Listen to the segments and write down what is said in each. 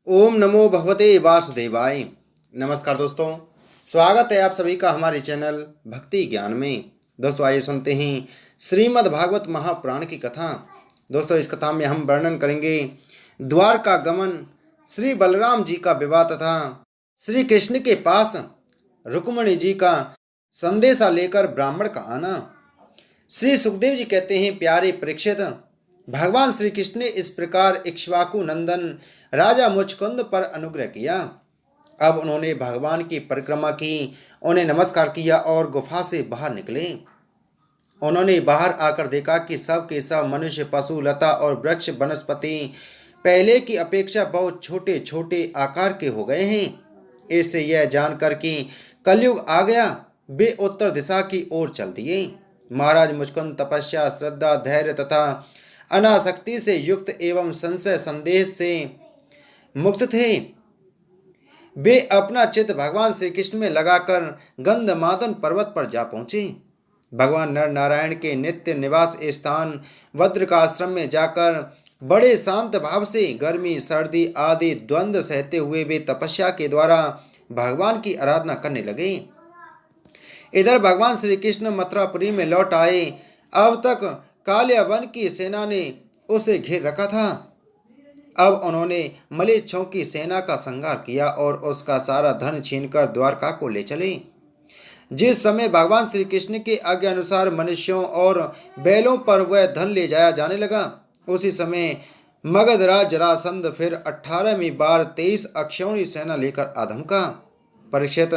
ओम नमो भगवते वासुदेवाय। नमस्कार दोस्तों, स्वागत है आप सभी का हमारे चैनल भक्ति ज्ञान में। दोस्तों आइए सुनते हैं श्रीमद् भागवत महापुराण की कथा। दोस्तों इस कथा में हम वर्णन करेंगे द्वारका गमन, श्री बलराम जी का विवाह तथा श्री कृष्ण के पास रुक्मिणी जी का संदेशा लेकर ब्राह्मण का आना। श्री सुखदेव जी कहते हैं, प्यारे परीक्षित, भगवान श्री कृष्ण ने इस प्रकार इक्ष्वाकु नंदन राजा मुचकुंद पर अनुग्रह किया। अब उन्होंने भगवान की परिक्रमा की, उन्हें नमस्कार किया और गुफा से बाहर निकले। उन्होंने बाहर आकर देखा कि सब के सब मनुष्य, पशु, लता और वृक्ष वनस्पति पहले की अपेक्षा बहुत छोटे छोटे आकार के हो गए हैं। इससे यह जानकर कि कलयुग आ गया, वे उत्तर दिशा की ओर चल दिए। महाराज मुचकुंद तपस्या, श्रद्धा, धैर्य तथा अनासक्ति से युक्त एवं संशय संदेह से मुक्त थे। वे अपना चित्त भगवान श्री कृष्ण में लगाकर गंधमादन पर्वत पर जा पहुंचे। भगवान नर नारायण के नित्य निवास स्थान वज्रकाश्रम में जाकर बड़े शांत भाव से गर्मी, सर्दी आदि द्वंद्व सहते हुए वे तपस्या के द्वारा भगवान की आराधना करने लगे। इधर भगवान श्री कृष्ण मथुरापुरी में लौट आए। अब तक कालियावन की सेना ने उसे घेर रखा था। अब उन्होंने मलेच्छों की सेना का संहार किया और उसका सारा धन छीनकर द्वारका को ले चले। जिस समय भगवान श्री कृष्ण के आज्ञा अनुसार मनुष्यों और बैलों पर वह धन ले जाया जाने लगा, उसी समय मगधराज जरासंध फिर 18वीं बार 23 अक्षौणी सेना लेकर आधमका। परीक्षित,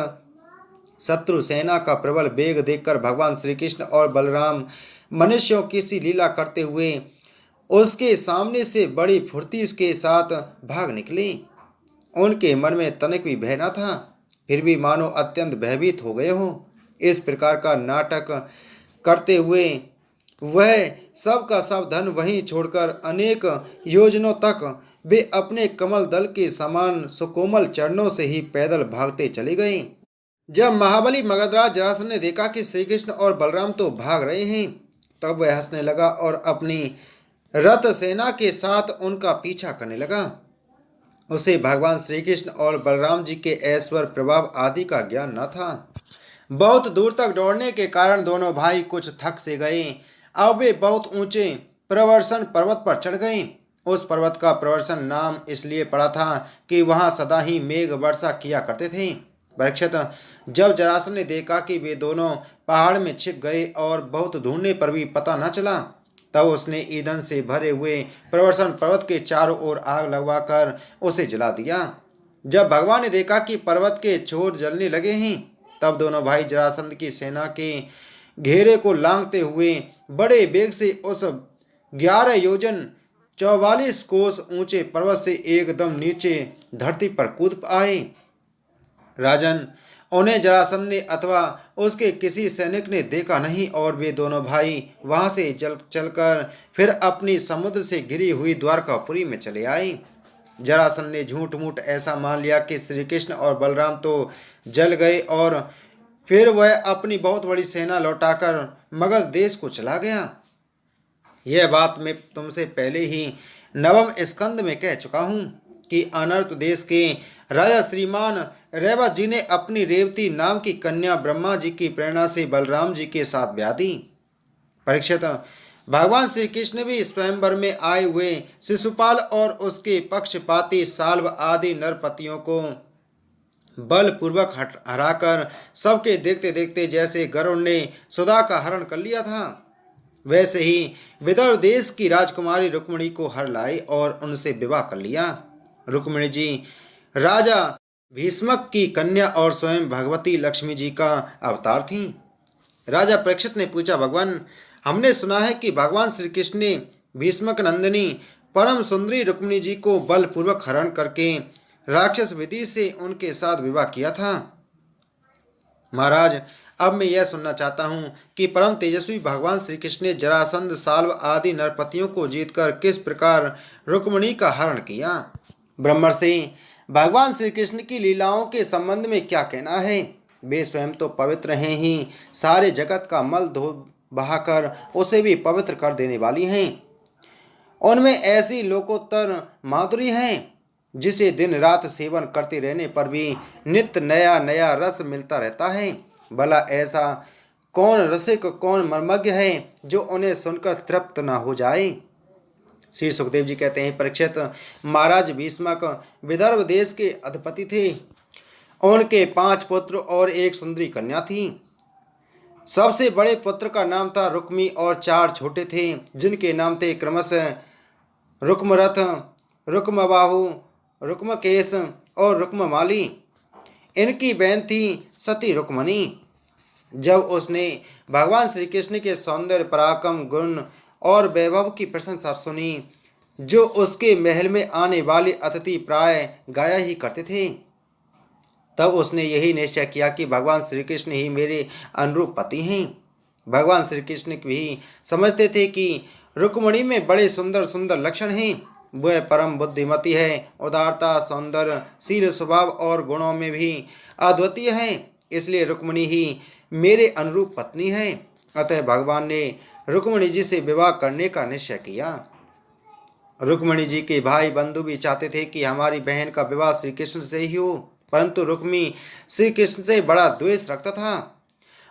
शत्रु सेना का प्रबल वेग देखकर भगवान श्री कृष्ण और बलराम मनुष्यों की सी लीला करते हुए उसके सामने से बड़ी फुर्ती के साथ भाग निकले। उनके मन में तनिक भी भय न था, फिर भी मानो अत्यंत भयभीत हो गए हों। इस प्रकार का नाटक करते हुए वह सब का सब धन वहीं छोड़कर अनेक योजनों तक वे अपने कमल दल के समान सुकोमल चरणों से ही पैदल भागते चले गए। जब महाबली मगधराज जरासंध ने देखा कि श्री कृष्ण और बलराम तो भाग रहे हैं, तब वह हंसने लगा और अपनी रथ सेना के साथ उनका पीछा करने लगा। उसे भगवान श्री कृष्ण और बलराम जी के ऐश्वर्य प्रभाव आदि का ज्ञान न था। बहुत दूर तक दौड़ने के कारण दोनों भाई कुछ थक से गए। अब वे बहुत ऊंचे प्रवर्षण पर्वत पर चढ़ गए। उस पर्वत का प्रवर्षण नाम इसलिए पड़ा था कि वहां सदा ही मेघ वर्षा किया करते थे। परीक्षित, जब जरासंध ने देखा कि वे दोनों पहाड़ में छिप गए और बहुत ढूंढने पर भी पता न चला, तब उसने ईंधन से भरे हुए प्रवर्षण पर्वत के चारों ओर आग लगवाकर उसे जला दिया। जब भगवान ने देखा कि पर्वत के छोर जलने लगे हैं, तब दोनों भाई जरासंध की सेना के घेरे को लांघते हुए बड़े वेग से उस 11 योजन 44 कोस ऊंचे पर्वत से एकदम नीचे धरती पर कूद आए। राजन, उन्हें जरासंध ने अथवा उसके किसी सैनिक ने देखा नहीं और वे दोनों भाई वहां से चलकर फिर अपनी समुद्र से घिरी हुई द्वारकापुरी में चले आए। जरासंध ने झूठ मूठ ऐसा मान लिया कि श्री कृष्ण और बलराम तो जल गए और फिर वह अपनी बहुत बड़ी सेना लौटाकर मगध देश को चला गया। यह बात मैं तुमसे पहले ही नवम स्कंद में कह चुका हूँ कि अनर्त देश के राजा श्रीमान रेवा जी ने अपनी रेवती नाम की कन्या ब्रह्मा जी की प्रेरणा से बलराम जी के साथ ब्याह दी। परीक्षित, भगवान श्री कृष्ण भी स्वयंवर में आए हुए शिशुपाल और उसके पक्षपाती साल्व आदि नरपतियों को बलपूर्वक हराकर सबके देखते देखते जैसे गरुड़ ने सुधा का हरण कर लिया था, वैसे ही विदर्भ देश की राजकुमारी रुक्मिणी को हर लाई और उनसे विवाह कर लिया। रुक्मिणी जी राजा भीष्मक की कन्या और स्वयं भगवती लक्ष्मी जी का अवतार थीं। राजा परीक्षित ने पूछा, भगवान, हमने सुना है कि भगवान श्री कृष्ण ने भीष्मक नंदिनी परम सुंदरी रुक्मिणी जी को बलपूर्वक हरण करके राक्षस विधि से उनके साथ विवाह किया था। महाराज, अब मैं यह सुनना चाहता हूँ कि परम तेजस्वी भगवान श्री कृष्ण ने जरासंध, साल्व आदि नरपतियों को जीतकर किस प्रकार रुक्मिणी का हरण किया। ब्रह्मर्षि, भगवान श्री कृष्ण की लीलाओं के संबंध में क्या कहना है? वे स्वयं तो पवित्र हैं ही, सारे जगत का मल धो बहाकर उसे भी पवित्र कर देने वाली हैं। उनमें ऐसी लोकोत्तर माधुरी है जिसे दिन रात सेवन करते रहने पर भी नित्य नया नया रस मिलता रहता है। भला ऐसा कौन रसिक, कौन मर्मज्ञ है जो उन्हें सुनकर तृप्त न हो जाए। श्री सुखदेव जी कहते हैं, परीक्षित, महाराज भीष्मक विदर्भ देश के अधिपति थे। उनके 5 पुत्र और एक सुंदरी कन्या थी। सबसे बड़े पुत्र का नाम था रुक्मी और 4 छोटे थे, जिनके नाम थे क्रमशः रुक्मरथ, रुक्मबाहु, रुक्मकेश और रुक्ममाली। इनकी बहन थी सती रुक्मणी। जब उसने भगवान श्री कृष्ण के सौंदर्य, पराक्रम, गुण और वैभव की प्रशंसा सुनी, जो उसके महल में आने वाले अतिथि प्राय गाया ही करते थे, तब उसने यही निश्चय किया कि भगवान श्री कृष्ण ही मेरे अनुरूप पति हैं। भगवान श्री कृष्ण भी समझते थे कि रुक्मणी में बड़े सुंदर सुंदर लक्षण हैं। वह परम बुद्धिमती है, उदारता, सौंदर्य, शील, स्वभाव और गुणों में भी अद्वितीय है। इसलिए रुक्मणी ही मेरे अनुरूप पत्नी है। अतः भगवान ने रुक्मणी जी से विवाह करने का निश्चय किया। रुक्मणी जी के भाई बंधु भी चाहते थे कि हमारी बहन का विवाह श्री कृष्ण से ही हो, परंतु रुक्मी श्री कृष्ण से बड़ा द्वेष रखता था।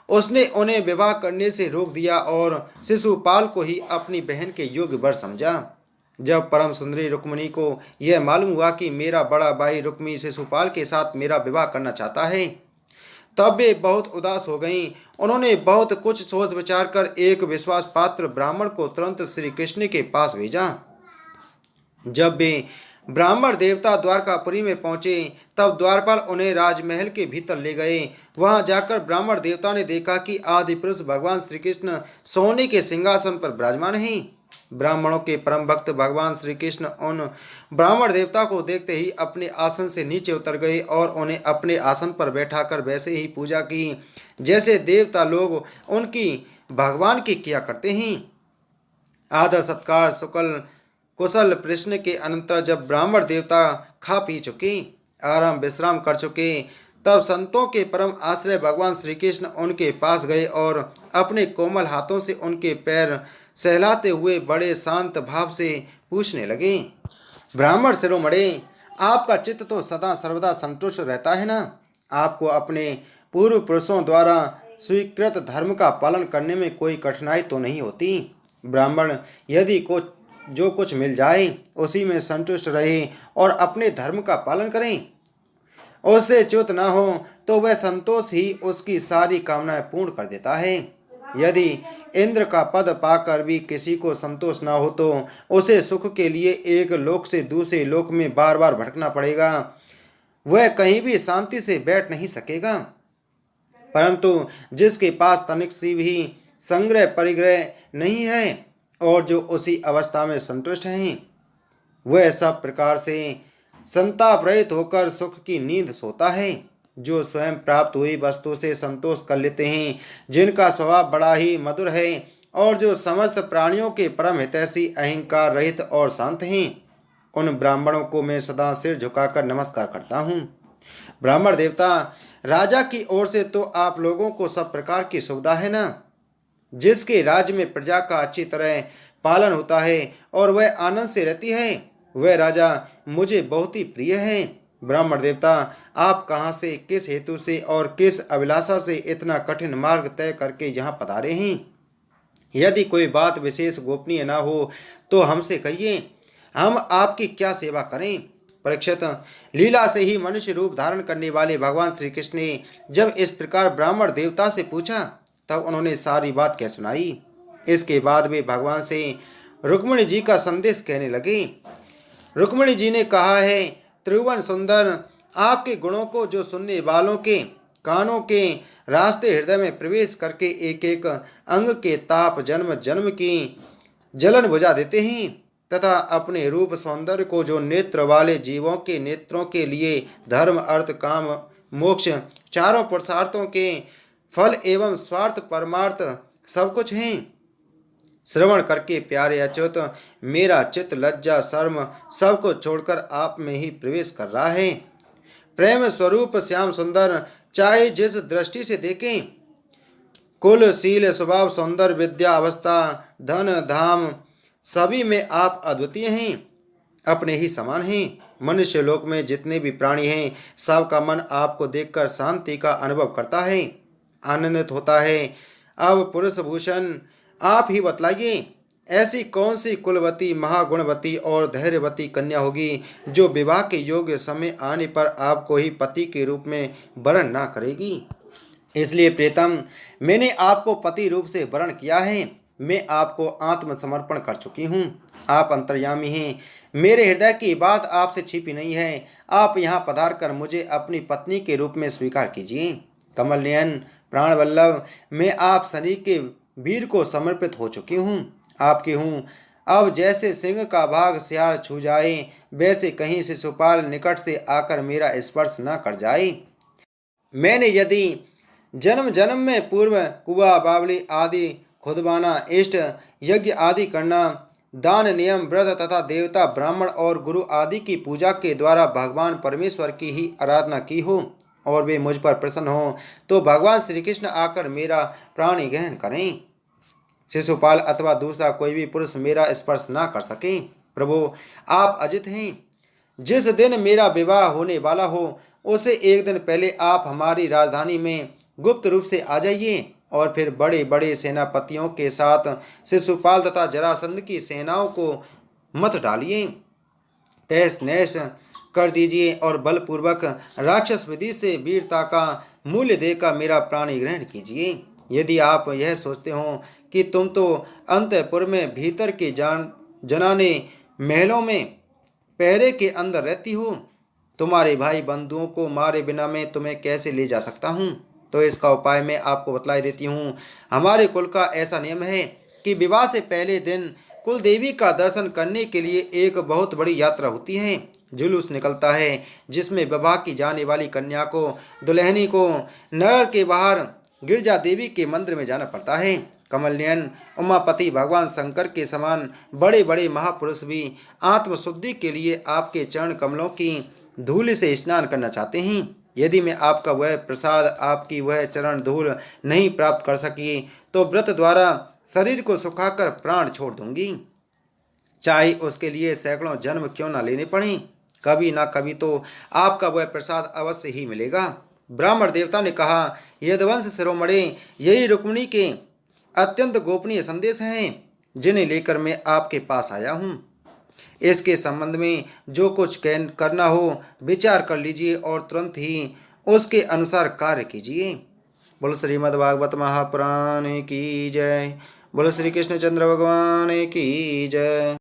उसने उन्हें विवाह करने से रोक दिया और शिशुपाल को ही अपनी बहन के योग्य वर समझा। जब परम सुंदरी रुक्मणी को यह मालूम हुआ कि मेरा बड़ा भाई रुक्मी शिशुपाल के साथ मेरा विवाह करना चाहता है, तब वे बहुत उदास हो गईं। उन्होंने बहुत कुछ सोच विचार कर एक विश्वास पात्र ब्राह्मण को तुरंत श्री कृष्ण के पास भेजा। जब वे ब्राह्मण देवता द्वारकापुरी में पहुंचे, तब द्वारपाल उन्हें राजमहल के भीतर ले गए। वहां जाकर ब्राह्मण देवता ने देखा कि आदि पुरुष भगवान श्री कृष्ण सोने के सिंहासन पर विराजमान हैं। ब्राह्मणों के परम भक्त भगवान श्री कृष्ण उन ब्राह्मण देवता को देखते ही अपने आसन से नीचे उतर गए और उन्हें अपने आसन पर बैठाकर वैसे ही पूजा की जैसे देवता लोग उनकी भगवान की किया करते हैं। आदर सत्कार शुक्ल कुशल प्रश्न के अनंतर जब ब्राह्मण देवता खा पी चुके, आराम विश्राम कर चुके, तब संतों के परम आश्रय भगवान श्री कृष्ण उनके पास गए और अपने कोमल हाथों से उनके पैर सहलाते हुए बड़े शांत भाव से पूछने लगे, ब्राह्मण शिरोमणे, आपका चित्त तो सदा सर्वदा संतुष्ट रहता है ना? आपको अपने पूर्व पुरुषों द्वारा स्वीकृत धर्म का पालन करने में कोई कठिनाई तो नहीं होती? ब्राह्मण यदि जो कुछ मिल जाए उसी में संतुष्ट रहे और अपने धर्म का पालन करें, उससे च्युत न हो तो वह संतोष ही उसकी सारी कामनाएं पूर्ण कर देता है। यदि इंद्र का पद पाकर भी किसी को संतोष न हो तो उसे सुख के लिए एक लोक से दूसरे लोक में बार बार भटकना पड़ेगा। वह कहीं भी शांति से बैठ नहीं सकेगा। परंतु जिसके पास तनिक सी भी संग्रह परिग्रह नहीं है और जो उसी अवस्था में संतुष्ट हैं, वह सब प्रकार से संताप रहित होकर सुख की नींद सोता है। जो स्वयं प्राप्त हुई वस्तु से संतोष कर लेते हैं, जिनका स्वभाव बड़ा ही मधुर है और जो समस्त प्राणियों के परम हितैषी, अहंकार रहित और शांत हैं, उन ब्राह्मणों को मैं सदा सिर झुकाकर नमस्कार करता हूँ। ब्राह्मण देवता, राजा की ओर से तो आप लोगों को सब प्रकार की सुविधा है ना? जिसके राज्य में प्रजा का अच्छी तरह पालन होता है और वह आनंद से रहती है, वह राजा मुझे बहुत ही प्रिय है। ब्राह्मण देवता, आप कहाँ से, किस हेतु से और किस अभिलाषा से इतना कठिन मार्ग तय करके यहाँ पधारे हैं? यदि कोई बात विशेष गोपनीय न हो तो हमसे कहिए, हम आपकी क्या सेवा करें? परीक्षित, लीला से ही मनुष्य रूप धारण करने वाले भगवान श्री कृष्ण ने जब इस प्रकार ब्राह्मण देवता से पूछा, तब उन्होंने सारी बात कह सुनाई। इसके बाद वे भगवान से रुक्मिणी जी का संदेश कहने लगे। रुक्मिणी जी ने कहा है, त्रिभुवन सुंदर, आपके गुणों को जो सुनने वालों के कानों के रास्ते हृदय में प्रवेश करके एक एक अंग के ताप जन्म जन्म की जलन बुझा देते हैं, तथा अपने रूप सौंदर्य को जो नेत्र वाले जीवों के नेत्रों के लिए धर्म अर्थ काम मोक्ष चारों पुरुषार्थों के फल एवं स्वार्थ परमार्थ सब कुछ हैं, श्रवण करके प्यारे अच्युत मेरा चित्त लज्जा शर्म सब को छोड़कर आप में ही प्रवेश कर रहा है। प्रेम स्वरूप श्याम सुंदर, चाहे जिस दृष्टि से देखें, कुल शील स्वभाव सौंदर्य विद्या अवस्था धन धाम सभी में आप अद्वितीय हैं, अपने ही समान हैं। मनुष्य लोक में जितने भी प्राणी हैं, सबका मन आपको देखकर शांति का अनुभव करता है, आनंदित होता है। अब पुरुष भूषण आप ही बतलाइए, ऐसी कौन सी कुलवती, महागुणवती और धैर्यवती कन्या होगी जो विवाह के योग्य समय आने पर आपको ही पति के रूप में वरण ना करेगी। इसलिए प्रीतम, मैंने आपको पति रूप से वरण किया है। मैं आपको आत्मसमर्पण कर चुकी हूँ। आप अंतर्यामी हैं। मेरे हृदय की बात आपसे छिपी नहीं है। आप यहाँ पधार कर मुझे अपनी पत्नी के रूप में स्वीकार कीजिए। कमल नयन, प्राण वल्लभ, मैं आप शरीर के वीर को समर्पित हो चुकी हूँ, आपकी हूँ। अब जैसे सिंह का भाग सियार छू जाए, वैसे कहीं से शिशुपाल निकट से आकर मेरा स्पर्श न कर जाए। मैंने यदि जन्म जन्म में पूर्व कुआ बावली आदि खुदबाना, इष्ट यज्ञ आदि करना, दान नियम व्रत तथा देवता ब्राह्मण और गुरु आदि की पूजा के द्वारा भगवान परमेश्वर की ही आराधना की हो और वे मुझ पर प्रसन्न हो, तो भगवान श्री कृष्ण आकर मेरा प्राण ग्रहण करें। शिशुपाल अथवा दूसरा कोई भी पुरुष मेरा स्पर्श ना कर सके। प्रभु, आप अजित हैं। जिस दिन मेरा विवाह होने वाला हो, उसे एक दिन पहले आप हमारी राजधानी में गुप्त रूप से आ जाइए और फिर बड़े बड़े सेनापतियों के साथ शिशुपाल तथा जरासंध की सेनाओं को मत डालिए, तहस नहस कर दीजिए और बलपूर्वक राक्षस विधि से वीरता का मूल्य देकर मेरा प्राण ग्रहण कीजिए। यदि आप यह सोचते हो कि तुम तो अंतःपुर में भीतर के जनाने महलों में पहरे के अंदर रहती हो, तुम्हारे भाई बंधुओं को मारे बिना मैं तुम्हें कैसे ले जा सकता हूँ, तो इसका उपाय मैं आपको बतला देती हूँ। हमारे कुल का ऐसा नियम है कि विवाह से पहले दिन कुल देवी का दर्शन करने के लिए एक बहुत बड़ी यात्रा होती है। जुलूस निकलता है जिसमें विवाह की जाने वाली कन्या को, दुल्हनी को नगर के बाहर गिरजा देवी के मंदिर में जाना पड़ता है। कमल नयन, उमापति भगवान शंकर के समान बड़े बड़े महापुरुष भी आत्मशुद्धि के लिए आपके चरण कमलों की धूल से स्नान करना चाहते हैं। यदि मैं आपका वह प्रसाद, आपकी वह चरण धूल नहीं प्राप्त कर सकी, तो व्रत द्वारा शरीर को सुखाकर प्राण छोड़ दूंगी, चाहे उसके लिए सैकड़ों जन्म क्यों न लेने पड़े। कभी ना कभी तो आपका वह प्रसाद अवश्य ही मिलेगा। ब्राह्मण देवता ने कहा, यदुवंश शिरोमणे, यही रुक्मिणी के अत्यंत गोपनीय संदेश हैं जिन्हें लेकर मैं आपके पास आया हूँ। इसके संबंध में जो कुछ करना हो विचार कर लीजिए और तुरंत ही उसके अनुसार कार्य कीजिए। बोल श्रीमद् भागवत महापुराण की जय। बोल श्री कृष्णचंद्र भगवान की जय।